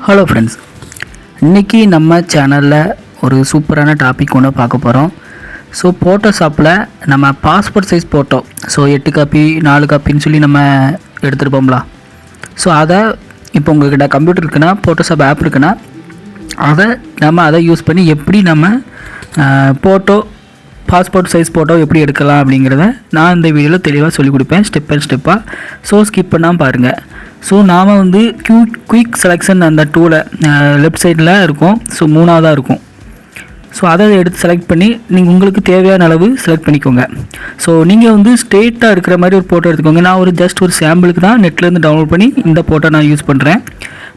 Hello friends, இன்றைக்கி நம்ம சேனலில் ஒரு சூப்பரான டாபிக் ஒன்று பார்க்க போகிறோம். ஸோ ஃபோட்டோஷாப்பில் நம்ம பாஸ்போர்ட் சைஸ் ஃபோட்டோ 8 காப்பி 4 காப்பின்னு சொல்லி நம்ம எடுத்துருப்போம்ல. ஸோ அதை இப்போ உங்கள்கிட்ட கம்ப்யூட்டர் இருக்குன்னா, ஃபோட்டோஷாப் ஆப் இருக்குன்னா அதை யூஸ் பண்ணி எப்படி நம்ம பாஸ்போர்ட் சைஸ் ஃபோட்டோ எப்படி எடுக்கலாம் அப்படிங்கிறத நான் இந்த வீடியோவில் தெளிவாக சொல்லிக் கொடுப்பேன், ஸ்டெப் பை ஸ்டெப்பாக. ஸோ ஸ்கிப் பண்ணாமல் பாருங்கள். ஸோ நாம் குயிக் செலெக்ஷன் அந்த டூவில் லெஃப்ட் சைடில் இருக்கும். ஸோ 3ஆவதாக இருக்கும். ஸோ அதை எடுத்து செலக்ட் பண்ணி நீங்கள் உங்களுக்கு தேவையான அளவு செலக்ட் பண்ணிக்கோங்க. ஸோ நீங்கள் ஸ்ட்ரெயிட்டாக இருக்கிற மாதிரி ஒரு ஃபோட்டோ எடுத்துக்கோங்க. நான் ஜஸ்ட் ஒரு சாம்பிளுக்கு தான் நெட்லேருந்து டவுன்லோட் பண்ணி இந்த ஃபோட்டோ நான் யூஸ் பண்ணுறேன்.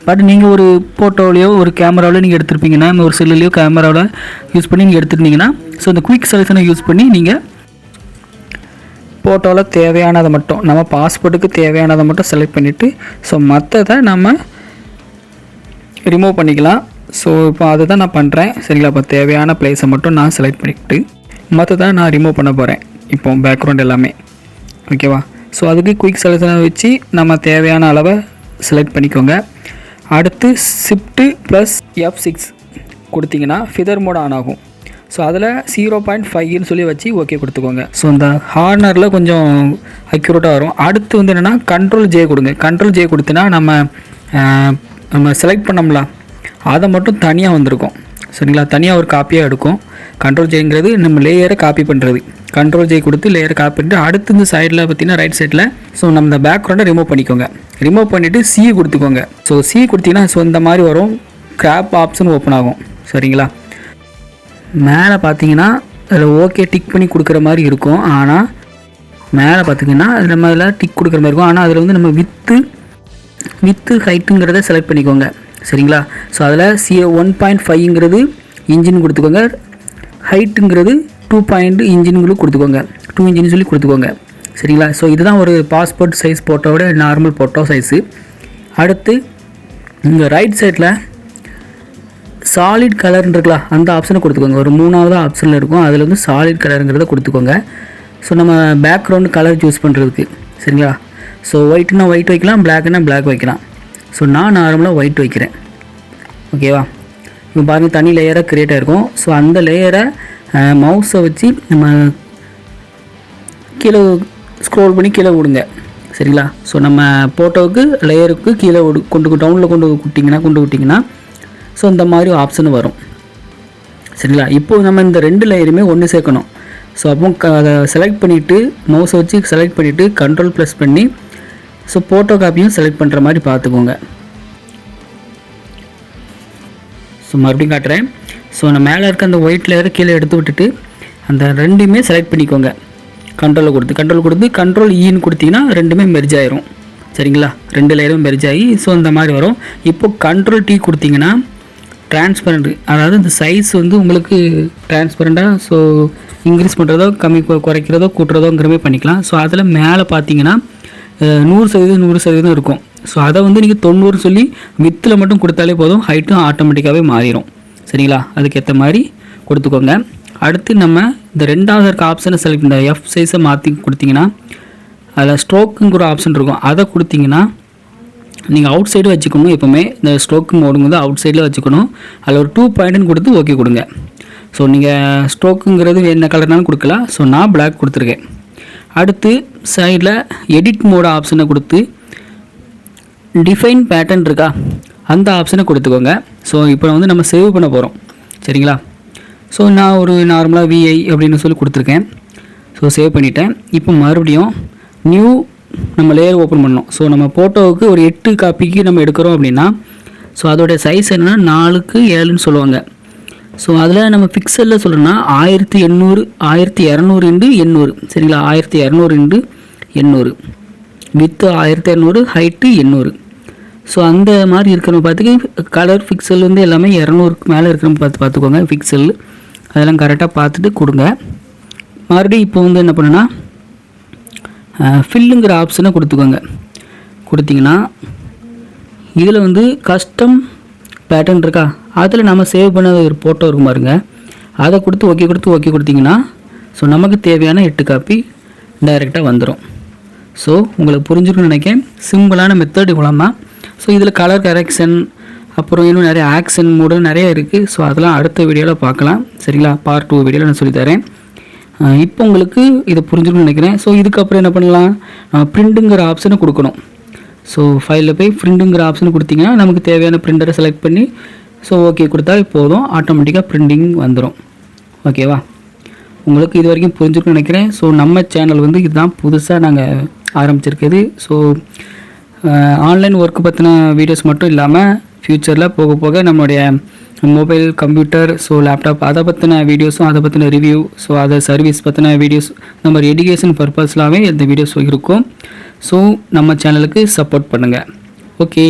பட் நீங்கள் ஒரு ஃபோட்டோவிலையோ ஒரு கேமராவிலையோ நீங்கள் எடுத்துருப்பீங்கன்னா, ஒரு செல்லுலையோ கேமராவில் யூஸ் பண்ணி நீங்கள் எடுத்துருந்தீங்கன்னா, ஸோ இந்த குயிக் செலெக்ஷனை யூஸ் பண்ணி நீங்கள் ஃபோட்டோவில் தேவையானதை மட்டும், நம்ம பாஸ்போர்ட்டுக்கு தேவையானதை மட்டும் செலக்ட் பண்ணிவிட்டு, ஸோ மற்றதை நம்ம ரிமூவ் பண்ணிக்கலாம். ஸோ இப்போ அதை தான் நான் பண்ணுறேன். சரிங்களா? இப்போ தேவையான ப்ளேஸை மட்டும் நான் செலக்ட் பண்ணிவிட்டு மற்றதை நான் ரிமூவ் பண்ண போகிறேன். இப்போ பேக்ரவுண்ட் எல்லாமே ஓகேவா? ஸோ அதுக்கு குயிக் செலெக்ஷனை வச்சு நம்ம தேவையான அளவை செலக்ட் பண்ணிக்கோங்க. அடுத்து Shift + F6 கொடுத்தீங்கன்னா ஃபிதர் மோட் ஆன் ஆகும். ஸோ அதில் 0.5ன்னு சொல்லி வச்சு ஓகே கொடுத்துக்கோங்க. ஸோ இந்த ஹார்னரில் கொஞ்சம் அக்யூரேட்டாக வரும். அடுத்து என்னென்னா Ctrl+J கொடுங்க. Ctrl+J கொடுத்தினா நம்ம செலக்ட் பண்ணோம்ல, அதை மட்டும் தனியாக வந்திருக்கும். சரிங்களா? தனியாக ஒரு காப்பியாக எடுக்கும். Ctrl+Jங்கிறது நம்ம லேயரை காப்பி பண்ணுறது. Ctrl+J கொடுத்து லேயரை காப்பி பண்ணிட்டு அடுத்து இந்த சைடில் பார்த்தீங்கன்னா ரைட் சைடில் ஸோ நம்ம இந்த பேக்ரவுண்டை ரிமூவ் பண்ணிக்கோங்க. ரிமூவ் பண்ணிவிட்டு C கொடுத்துக்கோங்க. ஸோ C கொடுத்தீங்கன்னா ஸோ இந்த மாதிரி வரும். கிராப் ஆப்ஷன் ஓப்பன் ஆகும். சரிங்களா? மேலே பார்த்தீங்கன்னா அதில் ஓகே டிக் பண்ணி கொடுக்குற மாதிரி இருக்கும். ஆனால் மேலே பார்த்தீங்கன்னா நம்ம அதில் டிக் கொடுக்குற மாதிரி இருக்கும். ஆனால் அதில் நம்ம வித்து ஹைட்டுங்கிறத செலக்ட் பண்ணிக்கோங்க. சரிங்களா? ஸோ அதில் 1.5ங்கிறது இன்ஜின் கொடுத்துக்கோங்க. ஹைட்டுங்கிறது 2 இன்ஜின்களுக்கு கொடுத்துக்கோங்க. 2 இன்ஜின் சொல்லி கொடுத்துக்கோங்க. சரிங்களா? ஸோ இதுதான் ஒரு பாஸ்போர்ட் சைஸ் ஃபோட்டோவோட நார்மல் ஃபோட்டோ சைஸு. அடுத்து இங்கே ரைட் சைடில் சாலிட் கலர்னு இருக்கலாம், அந்த ஆப்ஷனை கொடுத்துக்கோங்க. ஒரு 3ஆவது ஆப்ஷனில் இருக்கும். அதில் சாலிட் கலருங்கிறத கொடுத்துக்கோங்க. ஸோ நம்ம பேக்ரவுண்டு கலர் சூஸ் பண்ணுறதுக்கு. சரிங்களா? ஸோ ஒயிட்னா ஒயிட் வைக்கலாம், பிளாக்னா பிளாக் வைக்கலாம். ஸோ நான் நார்மலாக ஒயிட் வைக்கிறேன். ஓகேவா? இப்போ பாருங்கள் தனி லேயராக க்ரியேட் ஆகிருக்கும். ஸோ அந்த லேயரை மவுஸை வச்சு நம்ம கீழே ஸ்க்ரோல் பண்ணி கீழே விடுங்க. சரிங்களா? ஸோ நம்ம ஃபோட்டோவுக்கு லேயருக்கு கீழே டவுனில் கொண்டு விட்டிங்கன்னா ஸோ இந்த மாதிரி ஆப்ஷன் வரும். சரிங்களா? இப்போது நம்ம இந்த 2 லேயருமே ஒன்று சேர்க்கணும். ஸோ அப்போ அதை செலக்ட் பண்ணிவிட்டு மவுஸை வச்சு செலக்ட் பண்ணிவிட்டு Ctrl+ பண்ணி ஸோ ஃபோட்டோ காப்பியும் செலக்ட் பண்ணுற மாதிரி பார்த்துக்கோங்க. ஸோ மறுபடியும் காட்டுறேன். ஸோ நான் மேலே இருக்க அந்த ஒயிட் லேயரை கீழே எடுத்து விட்டுட்டு அந்த 2மே செலக்ட் பண்ணிக்கோங்க. கண்ட்ரோல் கொடுத்து Ctrl+Eன்னு கொடுத்தீங்கன்னா 2மே மெர்ஜ் ஆயிரும். சரிங்களா? 2 லேயரும் மெர்ஜ் ஆகி ஸோ இந்த மாதிரி வரும். இப்போ Ctrl+T கொடுத்தீங்கன்னா டிரான்ஸ்பரண்ட், அதாவது இந்த சைஸ் உங்களுக்கு டிரான்ஸ்பரண்ட்டாக ஸோ இன்க்ரீஸ் பண்ணுறதோ குறைக்கிறதோ கூட்டுறதோங்கிற மாதிரி பண்ணிக்கலாம். ஸோ அதில் மேலே பார்த்தீங்கன்னா 100% இருக்கும். ஸோ அதை நீங்கள் 90 சொல்லி வித்தில் மட்டும் கொடுத்தாலே போதும், ஹைட்டும் ஆட்டோமேட்டிக்காகவே மாறிடும். சரிங்களா? அதுக்கேற்ற மாதிரி கொடுத்துக்கோங்க. அடுத்து நம்ம இந்த 2ஆவது இருக்க ஆப்ஷனை செலக்ட் இந்த F சைஸை மாற்றி கொடுத்தீங்கன்னா அதில் ஸ்ட்ரோக்குங்கிற ஆப்ஷன் இருக்கும். அதை கொடுத்தீங்கன்னா நீங்கள் அவுட் சைடு வச்சுக்கணும். எப்போவுமே இந்த ஸ்ட்ரோக்கு மோடுங்கிறது அவுட் சைடில் வச்சுக்கணும். அதில் ஒரு 2 பாயிண்ட்னு கொடுத்து ஓகே கொடுங்க. ஸோ நீங்கள் ஸ்ட்ரோக்குங்கிறது என்ன கலர்னாலும் கொடுக்கலாம். ஸோ நான் பிளாக் கொடுத்துருக்கேன். அடுத்து சைடில் எடிட் மோட் ஆப்ஷனை கொடுத்து டிஃபைன் பேட்டர்ன் இருக்கா, அந்த ஆப்ஷனை கொடுத்துக்கோங்க. ஸோ இப்போ நம்ம சேவ் பண்ண போகிறோம். சரிங்களா? ஸோ நான் ஒரு நார்மலாக VI அப்படின்னு சொல்லி கொடுத்துருக்கேன். ஸோ சேவ் பண்ணிவிட்டேன். இப்போ மறுபடியும் நியூ நம்ம லேயர் ஓப்பன் பண்ணோம். ஸோ நம்ம ஃபோட்டோவுக்கு ஒரு 8 காப்பிக்கு நம்ம எடுக்கிறோம் அப்படின்னா ஸோ அதோடைய சைஸ் என்னென்னா 4:7ன்னு சொல்லுவாங்க. ஸோ அதில் நம்ம பிக்சலில் சொல்லணும்னா 1800 1200 சரிங்களா? 1200 800 வித்து 1200 ஹைட்டு 800. ஸோ அந்த மாதிரி இருக்கிற பார்த்துக்க கலர் பிக்சல் எல்லாமே 200க்கு மேலே இருக்கிற பார்த்துக்கோங்க. பிக்சல் அதெல்லாம் கரெக்டாக பார்த்துட்டு கொடுங்க. மறுபடியும் இப்போ என்ன பண்ணுன்னா ஃபில்லுங்கிற ஆப்ஷனை கொடுத்துக்கோங்க. கொடுத்தீங்கன்னா இதில் கஸ்டம் பேட்டர்ன் இருக்கா, அதில் நம்ம சேவ் பண்ண ஒரு ஃபோட்டோ இருக்கும் பாருங்க, அதை கொடுத்து ஓகே கொடுத்தீங்கன்னா ஸோ நமக்கு தேவையான 8 காப்பி டைரெக்டாக வந்துடும். ஸோ உங்களுக்கு புரிஞ்சுக்கணும்னு நினைக்கிறேன். சிம்பிளான மெத்தட் இவ்வளோ தான். ஸோ இதில் கலர் கரெக்ஷன் அப்புறம் இன்னும் நிறைய ஆக்ஷன் மோடு நிறைய இருக்குது. ஸோ அதெல்லாம் அடுத்த வீடியோவில் பார்க்கலாம் சரிங்களா. பார்ட் 2 வீடியோவில் நான் சொல்லித்தரேன். இப்போ உங்களுக்கு இதை புரிஞ்சுக்கணும்னு நினைக்கிறேன். ஸோ இதுக்கப்புறம் என்ன பண்ணலாம், பிரிண்ட்டுங்கிற ஆப்ஷனை கொடுக்கணும். ஸோ ஃபைலில் போய் பிரிண்ட்டுங்கிற ஆப்ஷன் கொடுத்தீங்கன்னா நமக்கு தேவையான பிரிண்டரை செலக்ட் பண்ணி ஸோ ஓகே கொடுத்தா போதும், ஆட்டோமேட்டிக்காக பிரிண்டிங் வந்துடும். ஓகேவா, உங்களுக்கு இது வரைக்கும் புரிஞ்சுக்கணும்னு நினைக்கிறேன். ஸோ நம்ம சேனல் வந்து இதுதான் புதுசாக நாங்கள் ஆரம்பிச்சிருக்குது. ஸோ ஆன்லைன் ஒர்க்கு பற்றின வீடியோஸ் மட்டும் இல்லாமல் ஃப்யூச்சரில் போக போக நம்மளுடைய மொபைல், கம்ப்யூட்டர், ஸோ லேப்டாப் அதை பற்றின வீடியோஸும், அதை பற்றின ரிவ்யூ, ஸோ அதை சர்வீஸ் பற்றின வீடியோஸ், இந்த மாதிரி எஜுகேஷன் பர்பஸ்லாமே இந்த வீடியோஸ் இருக்கும். ஸோ நம்ம சேனலுக்கு சப்போர்ட் பண்ணுங்கள். ஓகே.